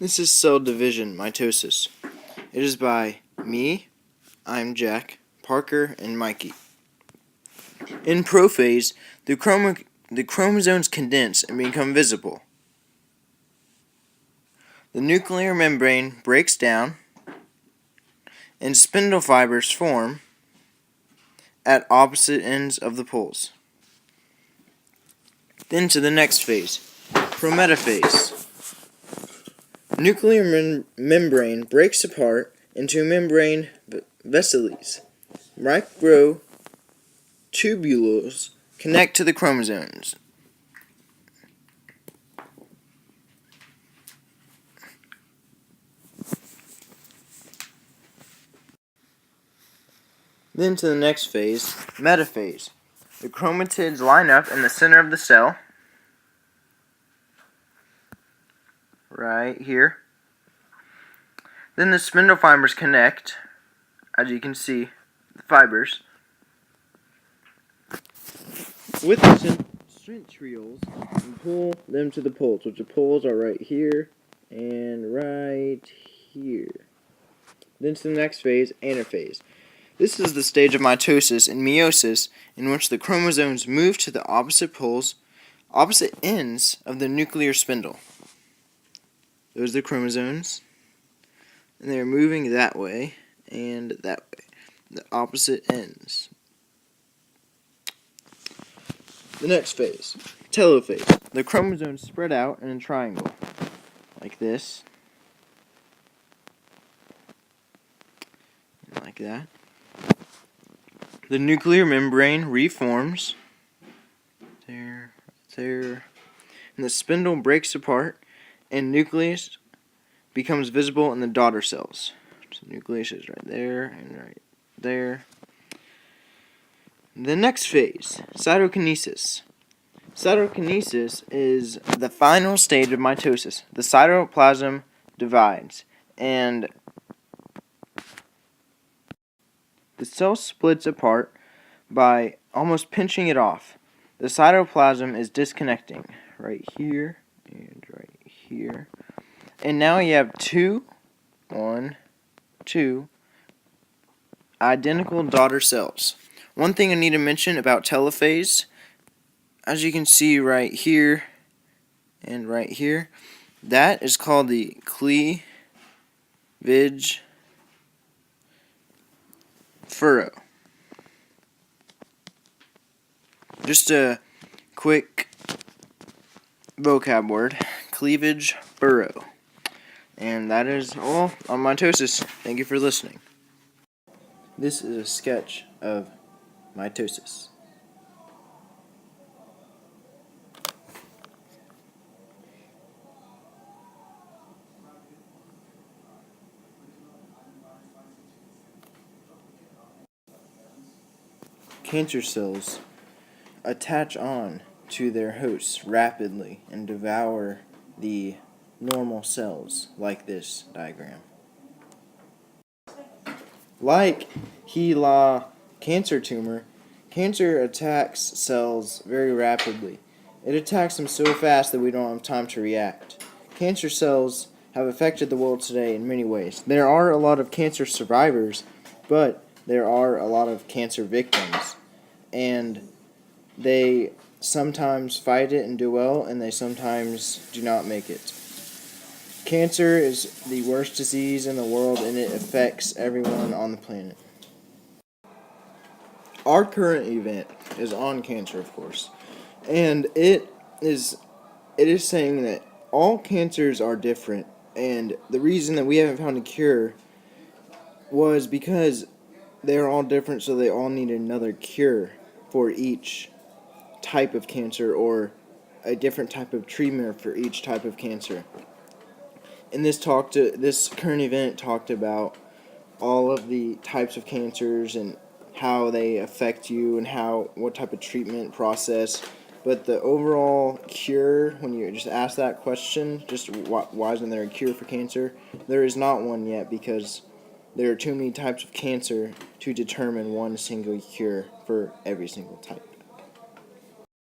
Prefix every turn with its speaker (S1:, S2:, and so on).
S1: This is cell division, mitosis. It is by me, I'm Jack, Parker, and Mikey. In prophase, the chromosomes condense and become visible. The nuclear membrane breaks down, and spindle fibers form at opposite ends of the poles. Then to the next phase, prometaphase. Nuclear membrane breaks apart into membrane vesicles. Microtubules connect to the chromosomes. Then to the next phase, metaphase. The chromatids line up in the center of the cell, right here. Then the spindle fibers connect, as you can see, the fibers, with the centrioles and pull them to the poles, which the poles are right here and right here. Then to the next phase, anaphase. This is the stage of mitosis and meiosis in which the chromosomes move to the opposite ends of the nuclear spindle. Those are the chromosomes, and they're moving that way and that way, the opposite ends. The next phase, telophase. The chromosomes spread out in a triangle, like this, and like that. The nuclear membrane reforms, there, and the spindle breaks apart, and nucleus becomes visible in the daughter cells. So the nucleus is right there and right there. The next phase, cytokinesis. Cytokinesis is the final stage of mitosis. The cytoplasm divides, and the cell splits apart by almost pinching it off. The cytoplasm is disconnecting right here and right here. And now you have two identical daughter cells. One thing I need to mention about telophase, as you can see right here and right here, that is called the cleavage furrow. Just a quick vocab word, cleavage furrow. And that is all on mitosis. Thank you for listening. This is a sketch of mitosis. Cancer cells attach on to their hosts rapidly and devour the normal cells, like this diagram. Like HeLa cancer tumor, cancer attacks cells very rapidly. It attacks them so fast that we don't have time to react. Cancer cells have affected the world today in many ways. There are a lot of cancer survivors, but there are a lot of cancer victims. And they sometimes fight it and do well, and they sometimes do not make it. Cancer is the worst disease in the world, and it affects everyone on the planet. Our current event is on cancer, of course, and it is saying that all cancers are different, and the reason that we haven't found a cure was because they're all different, so they all need another cure for each type of cancer, or a different type of treatment for each type of cancer. And this current event talked about all of the types of cancers and how they affect you and what type of treatment process. But the overall cure, when you just ask that question, just why isn't there a cure for cancer? There is not one yet, because there are too many types of cancer to determine one single cure for every single type.